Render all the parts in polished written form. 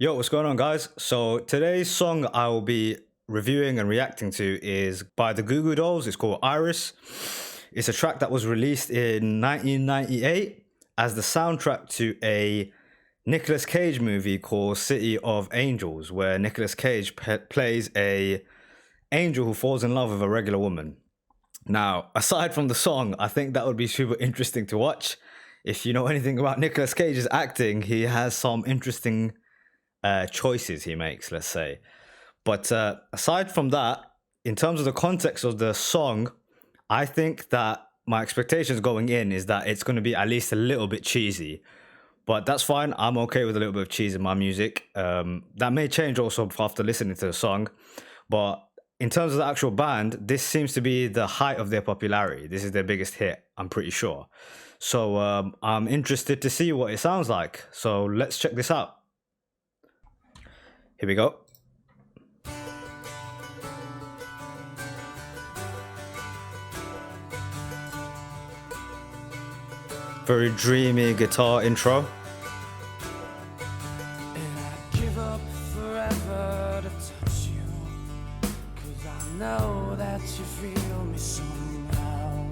Yo, what's going on, guys? So today's song I will be reviewing and reacting to is by the Goo Goo Dolls. It's called Iris. It's a track that was released in 1998 as the soundtrack to a Nicolas Cage movie called City of Angels, where Nicolas Cage plays a angel who falls in love with a regular woman. Now, aside from the song, I think that would be super interesting to watch. If you know anything about Nicolas Cage's acting, he has some interesting choices he makes, let's say. But aside from that, in terms of the context of the song, I think that my expectations going in is that it's going to be at least a little bit cheesy. But that's fine. I'm okay with a little bit of cheese in my music. That may change also after listening to the song. But in terms of the actual band, this seems to be the height of their popularity. This is their biggest hit, I'm pretty sure. So I'm interested to see what it sounds like. So let's check this out. Here we go. Very dreamy guitar intro. And I'd give up forever to touch you, 'cause I know that you feel me somehow.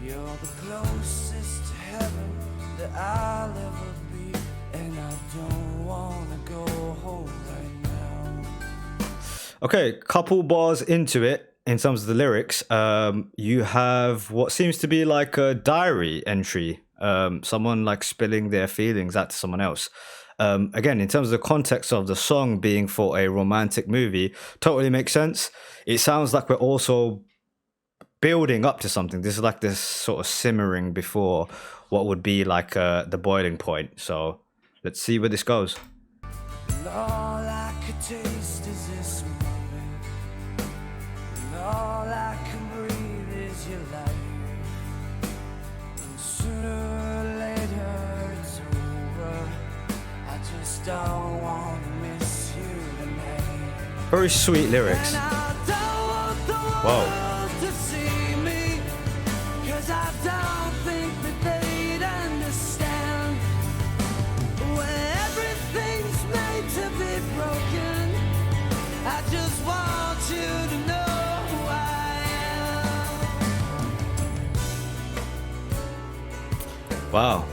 You're the closest to heaven that I'll ever be, and I don't wanna go home right now. Okay, couple bars into it. In terms of the lyrics, you have what seems to be like a diary entry, someone like spilling their feelings out to someone else. Again, in terms of the context of the song being for a romantic movie, totally makes sense. It sounds like we're also building up to something. This is like this sort of simmering before what would be like the boiling point. So let's see where this goes. And all I could taste is this moment, and all I can breathe is your life. And sooner or later it's over. I just don't want to miss you tonight. Very sweet lyrics. And I don't want the Whoa. world to see me, 'cause I don't think that they'd understand. When everything's made to be broken, I just want you to know who I am. Wow.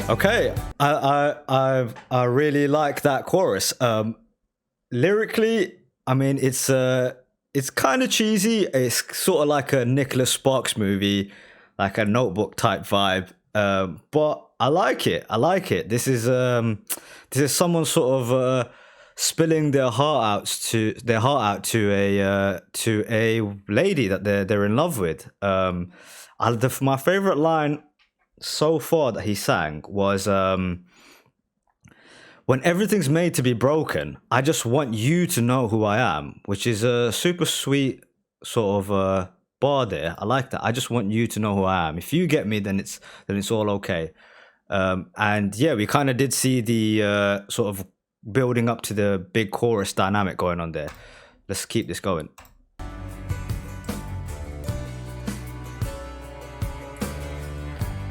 Okay, I really like that chorus. Lyrically, I mean, it's kind of cheesy. It's sort of like a Nicholas Sparks movie, like a Notebook type vibe. But I like it. I like it. This is someone sort of spilling their heart out to a lady that they're in love with. My favorite line so far that he sang was when everything's made to be broken, I just want you to know who I am, which is a super sweet sort of bar there. I like that. I just want you to know who I am. If you get me, then it's all okay. And yeah, we kind of did see the sort of building up to the big chorus dynamic going on there. Let's keep this going.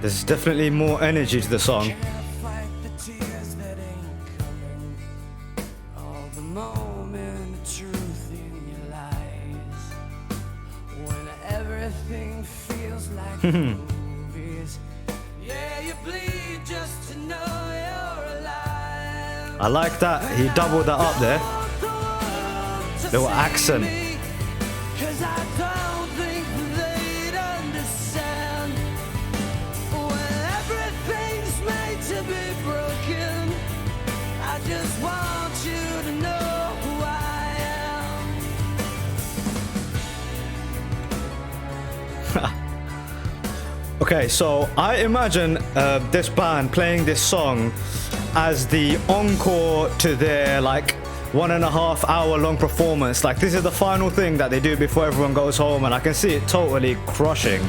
There's definitely more energy to the song. Can't fight the tears that ain't coming, all the moment of truth in your lies. When everything feels like movies, yeah, you bleed just to know you're alive. I like that. He doubled that up there. Want the world to Little see accent. me, 'cause I don't think they'd understand. When everything's made to be broken, I just want you to know who I am. Okay, so I imagine this band playing this song as the encore to their like 1.5 hour long performance. Like this is the final thing that they do before everyone goes home, and I can see it totally crushing.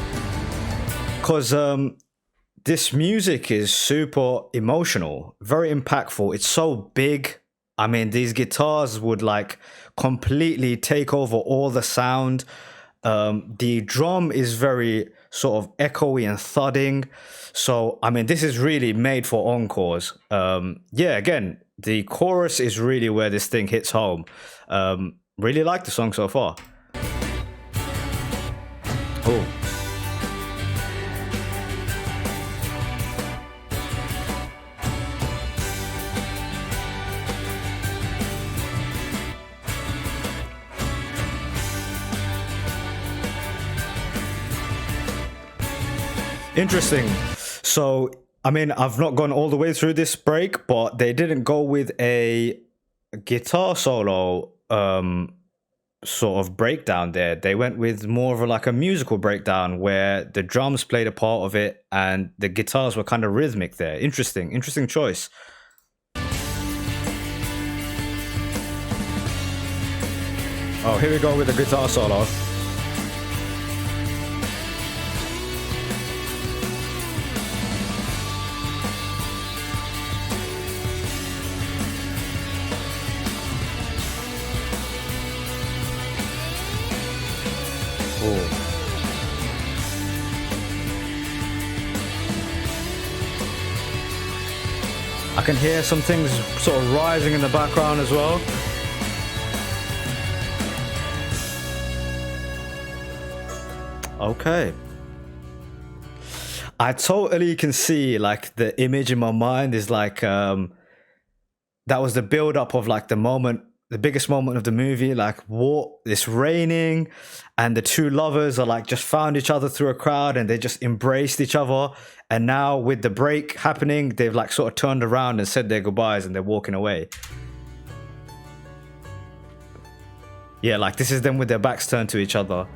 Cause this music is super emotional, very impactful. It's so big. I mean, these guitars would like completely take over all the sound. The drum is very sort of echoey and thudding. So, I mean, this is really made for encores. Yeah, again, the chorus is really where this thing hits home. Really like the song so far. Oh. Interesting. So, I mean, I've not gone all the way through this break, but they didn't go with a guitar solo sort of breakdown there. They went with more of like a musical breakdown where the drums played a part of it and the guitars were kind of rhythmic there. Interesting choice. Oh, here we go with the guitar solo. I can hear some things sort of rising in the background as well. Okay. I totally can see like the image in my mind is like that was the build up of like the moment, the biggest moment of the movie, like what, it's raining and the two lovers are like just found each other through a crowd and they just embraced each other. And now with the break happening, they've like sort of turned around and said their goodbyes and they're walking away. Yeah, like this is them with their backs turned to each other.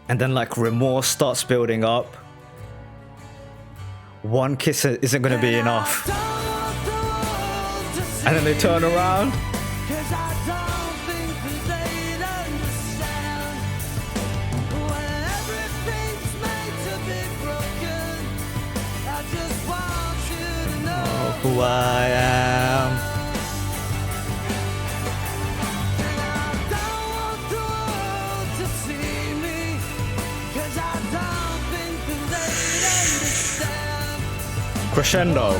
And then like remorse starts building up. One kiss isn't going to be enough. And then they turn around. Oh, who I am. Crescendo.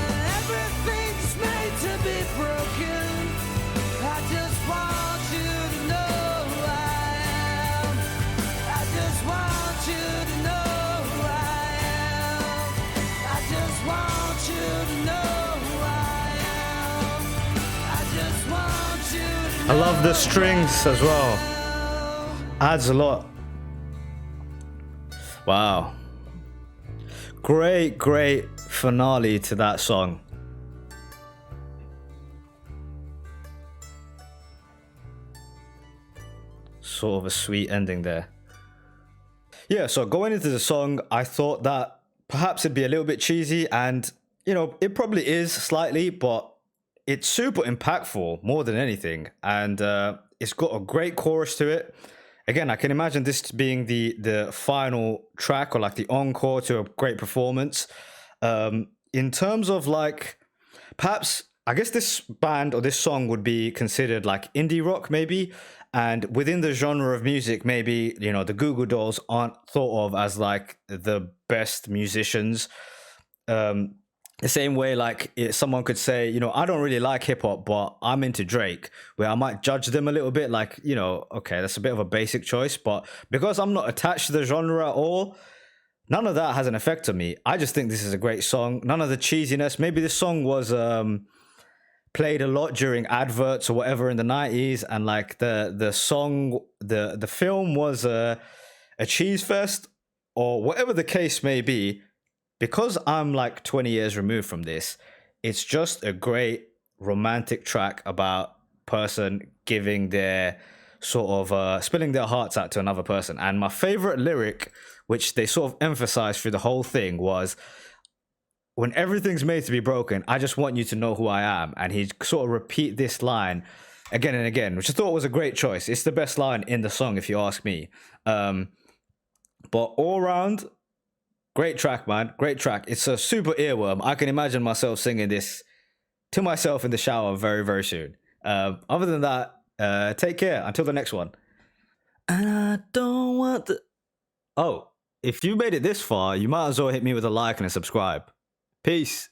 I love the strings as well. Adds a lot. Wow. Great finale to that song. Sort of a sweet ending there. Yeah, so going into the song, I thought that perhaps it'd be a little bit cheesy, and you know, it probably is slightly, but it's super impactful more than anything, and it's got a great chorus to it. Again, I can imagine this being the final track or like the encore to a great performance. In terms of like, perhaps, I guess this band or this song would be considered like indie rock maybe. And within the genre of music, maybe, you know, the Goo Goo Dolls aren't thought of as like the best musicians. The same way, like someone could say, you know, I don't really like hip hop, but I'm into Drake, where I might judge them a little bit, like, you know, okay, that's a bit of a basic choice, but because I'm not attached to the genre at all, none of that has an effect on me. I just think this is a great song. None of the cheesiness. Maybe this song was played a lot during adverts or whatever in the 90s, and like the song, the film was a cheese fest or whatever the case may be. Because I'm like 20 years removed from this, it's just a great romantic track about person giving their sort of spilling their hearts out to another person. And my favorite lyric, which they sort of emphasized through the whole thing, was, when everything's made to be broken, I just want you to know who I am. And he sort of repeat this line again and again, which I thought was a great choice. It's the best line in the song, if you ask me. But all around, great track, man. Great track. It's a super earworm. I can imagine myself singing this to myself in the shower very, very soon. Other than that, take care. Until the next one. And I don't want the... Oh, if you made it this far, you might as well hit me with a like and a subscribe. Peace.